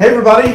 Hey everybody,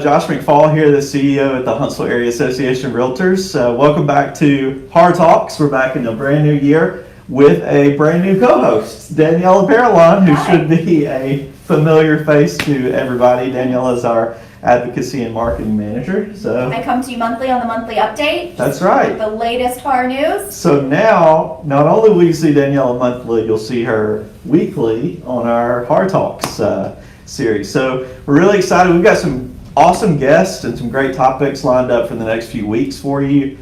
Josh McFall here, the CEO at the Huntsville Area Association of Realtors. Welcome back to HAAR Talks. We're back in a brand new year with a brand new co-host, Daniela Paralon, who should be a familiar face to everybody. Daniela is our advocacy and marketing manager. So I come to you monthly on the monthly update. That's right. With the latest HAAR news. So now, not only will you see Daniela monthly, you'll see her weekly on our HAAR Talks series. So we're really excited. We've got some awesome guests and some great topics lined up for the next few weeks for you.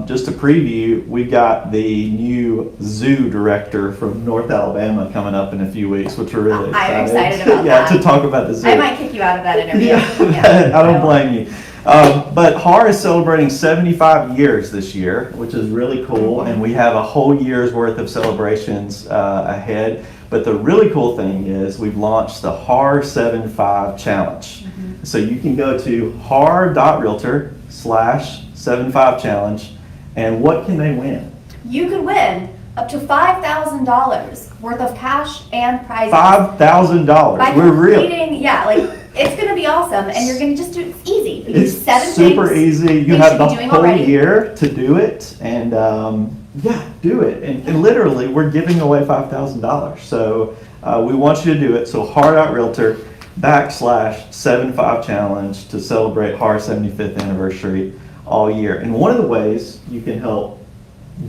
Just to preview, we've got the new zoo director from North Alabama coming up in a few weeks, which we're really excited. I'm excited about that. To talk about the zoo. I might kick you out of that interview. I don't blame you. But HAAR is celebrating 75 years this year, which is really cool, and we have a whole year's worth of celebrations ahead. But the really cool thing is we've launched the HAAR 75 Challenge. Mm-hmm. So you can go to haar.realtor/75challenge, and what can they win? You could win up to $5,000 worth of cash and prizes. $5,000. By We're real. It's going to be awesome, and you're going to just do it easy. You It's do 7 super things easy. You you have should the be doing whole already. year to do it, and do it. And literally, we're giving away $5,000. So we want you to do it. So haar.realtor/75challenge to celebrate HAAR's 75th anniversary all year. And one of the ways you can help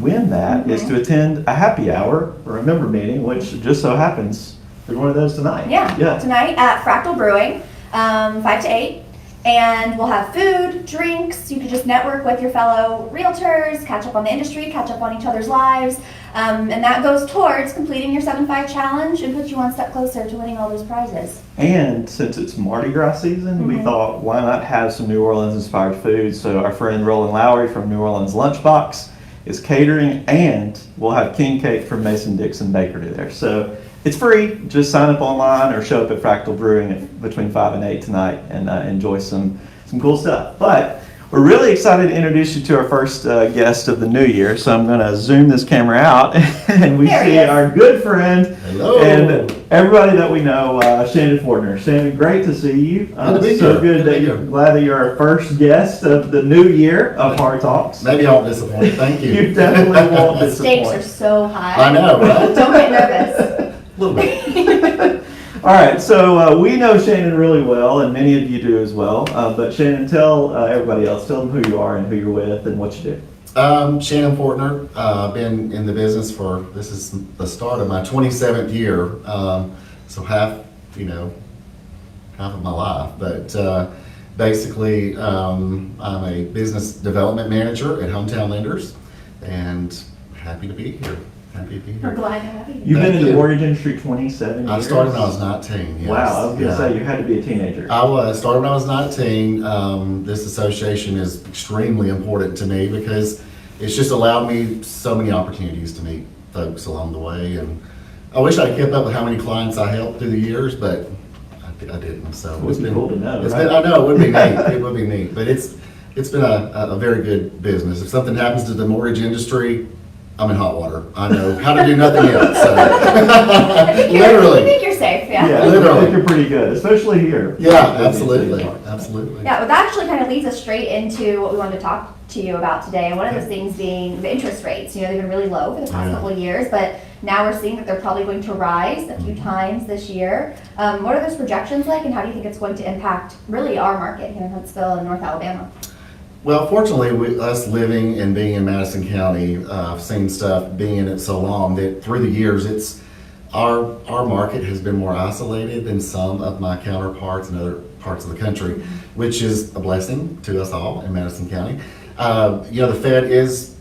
win that is to attend a happy hour or a member meeting, which just so happens there's one of those tonight. Yeah. Tonight at Fractal Brewing, 5 to 8. And we'll have food, drinks. You can just network with your fellow realtors, catch up on the industry, catch up on each other's lives. And that goes towards completing your 7-5 challenge and puts you one step closer to winning all those prizes. And since it's Mardi Gras season, we thought, why not have some New Orleans inspired food? So our friend Roland Lowry from New Orleans Lunchbox is catering, and we'll have king cake from Mason-Dixon Bakery there. So it's free. Just sign up online or show up at Fractal Brewing between 5 and 8 tonight and enjoy some cool stuff. But we're really excited to introduce you to our first guest of the new year. So I'm going to zoom this camera out, and we see our good friend and everybody that we know, Shannon Fortner. Shannon, great to see you. Good to be so here. good that you're glad that you're our first guest of the new year of HAAR Talks. Maybe I won't disappoint. Thank you. You definitely won't The disappoint. stakes are so high. I know, right? Don't get nervous. A little bit. All right, so we know Shannon really well, and many of you do as well. But Shannon, tell everybody else, tell them who you are and who you're with and what you do. Shannon Fortner. I've been in the business this is the start of my 27th year. So half of my life. But basically, I'm a business development manager at Hometown Lenders, and happy to be here. We're glad to have you. You've been in the you. mortgage industry 27 years? I started when I was 19. Yes. Wow, I was going to say, you had to be a teenager. I started when I was 19. This association is extremely important to me because it's just allowed me so many opportunities to meet folks along the way. And I wish I kept up with how many clients I helped through the years, but I didn't. So It would be cool to know, right? I know, it would be neat. It would be neat. But it's been a very good business. If something happens to the mortgage industry, I'm in hot water. I know how to do nothing else. So. Literally. I think you're safe, Yeah, Literally. I think you're pretty good, especially here. Yeah, absolutely. Absolutely. Yeah, well, that actually kind of leads us straight into what we wanted to talk to you about today. And one of those things being the interest rates. They've been really low for the past couple of years, but now we're seeing that they're probably going to rise a few times this year. What are those projections like, and how do you think it's going to impact really our market here in Huntsville and North Alabama? Well, fortunately, us living and being in Madison County, I've seen stuff being in it so long that through the years, our market has been more isolated than some of my counterparts in other parts of the country, which is a blessing to us all in Madison County. The Fed is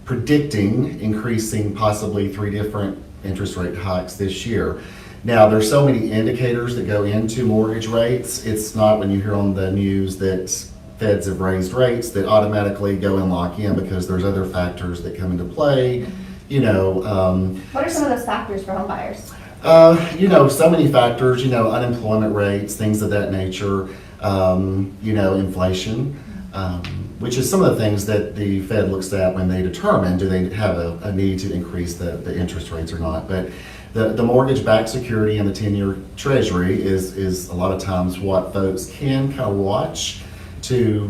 predicting increasing possibly 3 different interest rate hikes this year. Now, there's so many indicators that go into mortgage rates. It's not when you hear on the news that Feds have raised rates that automatically go and lock in, because there's other factors that come into play. What are some of those factors for home buyers? So many factors, unemployment rates, things of that nature, inflation, which is some of the things that the Fed looks at when they determine do they have a need to increase the interest rates or not. But the mortgage-backed security and the 10-year treasury is a lot of times what folks can kind of watch to,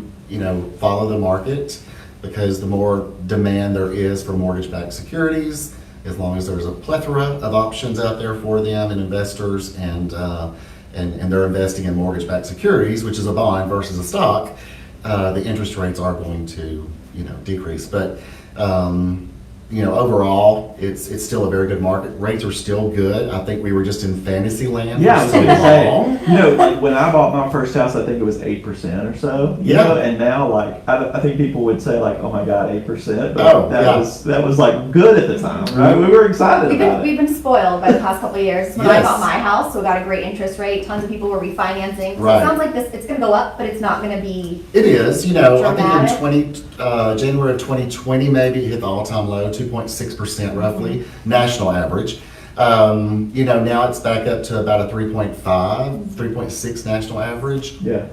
follow the market, because the more demand there is for mortgage-backed securities, as long as there's a plethora of options out there for them and investors, and they're investing in mortgage-backed securities, which is a bond versus a stock, the interest rates are going to, decrease. But, overall, it's still a very good market. Rates are still good. I think we were just in fantasy land Yeah, I for was so gonna say, long. like when I bought my first house, I think it was 8% or so. Yeah. And now, like, I think people would say, like, oh my God, 8%. But Oh, that yeah. was like good at the time, right? We were excited about We've it. been spoiled by the past couple of years. When Yes. I bought my house, so we got a great interest rate. Tons of people were refinancing. So Right. it sounds like it's going to go up, but it's not going to be. It is, I Dramatic. think in January of 2020, maybe it hit the all-time low, 2.6% roughly, national average. Now it's back up to about a 3.6 national average. Yeah.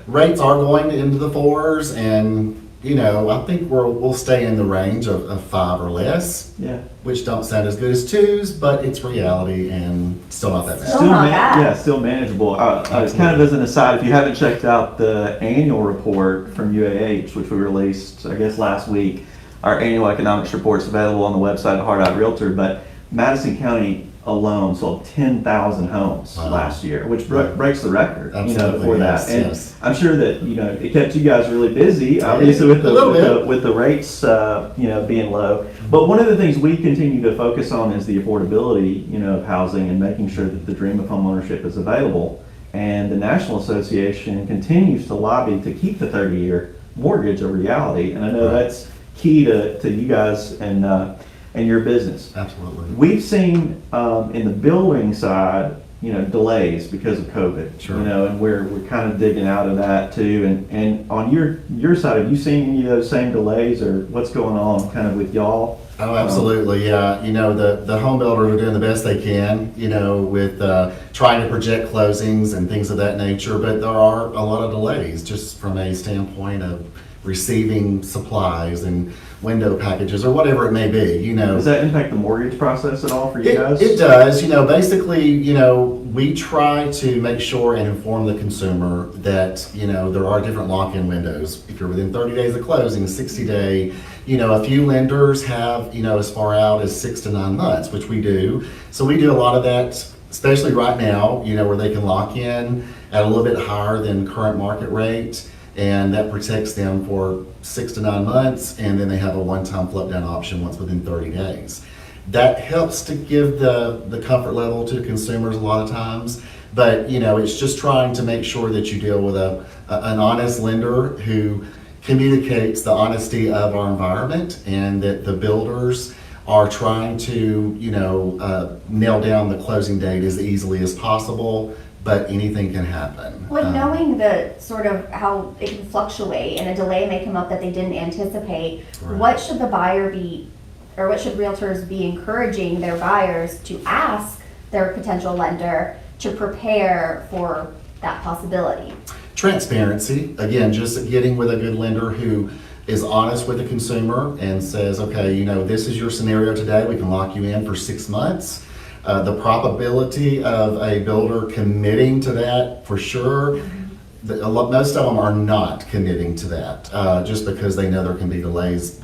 Rates are going into the fours, and, I think we'll stay in the range of 5 or less, Yeah. which don't sound as good as 2s, but it's reality and still not that bad. Still not bad. Yeah, still manageable. It's kind of as an aside, if you haven't checked out the annual report from UAH, which we released, I guess, last week, our annual economics report's available on the website at HAAR Realtor, but Madison County alone sold 10,000 homes Wow. last year, which Right. breaks the record, Absolutely, for yes, that. And yes. I'm sure that, it kept you guys really busy, obviously with A little bit. with the rates, being low. But one of the things we continue to focus on is the affordability, of housing and making sure that the dream of homeownership is available. And the National Association continues to lobby to keep the 30-year mortgage a reality. And I know Right. that's key to you guys and your business. Absolutely. We've seen in the building side, delays because of COVID. Sure. And we're kind of digging out of that too. And on your side, have you seen any of those same delays, or what's going on kind of with y'all? Oh, absolutely, yeah. The home builders are doing the best they can, with trying to project closings and things of that nature, but there are a lot of delays just from a standpoint of receiving supplies and window packages or whatever it may be, Does that impact the mortgage process at all for you guys? It does, basically, we try to make sure and inform the consumer that, there are different lock-in windows. If you're within 30 days of closing, 60-day, a few lenders have, as far out as 6 to 9 months, which we do. So we do a lot of that, especially right now, where they can lock in at a little bit higher than current market rate. And that protects them for 6 to 9 months, and then they have a one-time flip down option once within 30 days. That helps to give the comfort level to consumers a lot of times, but it's just trying to make sure that you deal with an honest lender who communicates the honesty of our environment, and that the builders are trying to nail down the closing date as easily as possible. But anything can happen. Like knowing the sort of how it can fluctuate and a delay may come up that they didn't anticipate, Right. what should the buyer be, or what should realtors be encouraging their buyers to ask their potential lender to prepare for that possibility? Transparency, again, just getting with a good lender who is honest with the consumer and says, okay, this is your scenario today, we can lock you in for 6 months. The probability of a builder committing to that, for sure, most of them are not committing to that, just because they know there can be delays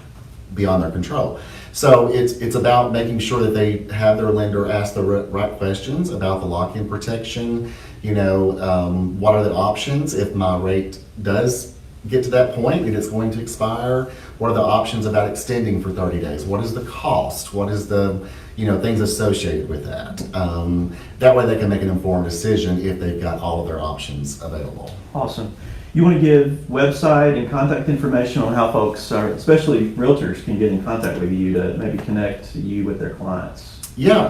beyond their control. So it's about making sure that they have their lender ask the right questions about the lock-in protection. What are the options if my rate does get to that point and it's going to expire? What are the options about extending for 30 days? What is the cost? What is the things associated with that? That way they can make an informed decision if they've got all of their options available. Awesome. You want to give website and contact information on how folks, especially realtors, can get in contact with you to maybe connect you with their clients? Yeah,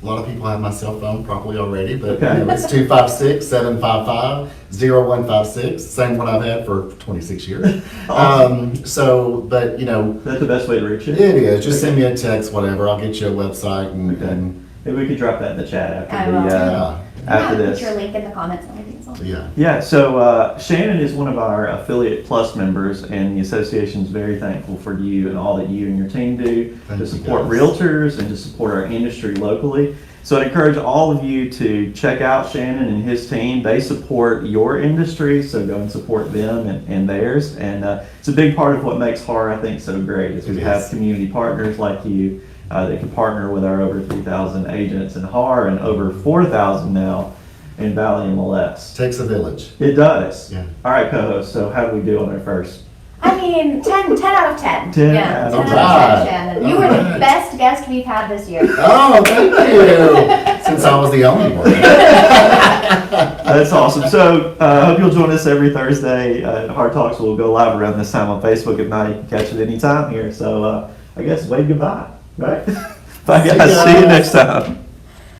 a lot of people have my cell phone probably already, but Okay. it's 256-755-0156, same one I've had for 26 years. Awesome. But That's the best way to reach you? it is. Just send me a text, whatever. I'll get you a website Okay. and Maybe we could drop that in the chat after I the, will. yeah. after Yeah, this. put your link in the comments and everything. So. Yeah. Yeah, so Shannon is one of our Affiliate Plus members, and the association is very thankful for you and all that you and your team do Thank to you, support guys. realtors and to support our industry locally. So I'd encourage all of you to check out Shannon and his team. They support your industry, so go and support them and theirs. And it's a big part of what makes HAAR, I think, so great, is we It have is. community partners like you that can partner with our over 3,000 agents in HAAR and over 4,000 now in Valley MLS. Takes a village. It does. Yeah. All right, co-host. So how do we do on our first? I mean, 10 out of 10. 10 yeah, out 10 of out of 10, 10. Shannon. You were the Alright. best guest we've had this year. Oh, thank you. Since I was the only one. That's awesome. So I hope you'll join us every Thursday. Hard Talks will go live around this time on Facebook. If not, you can catch it anytime here. So I guess wave goodbye. Right? Bye, See you guys. See you guys. next time.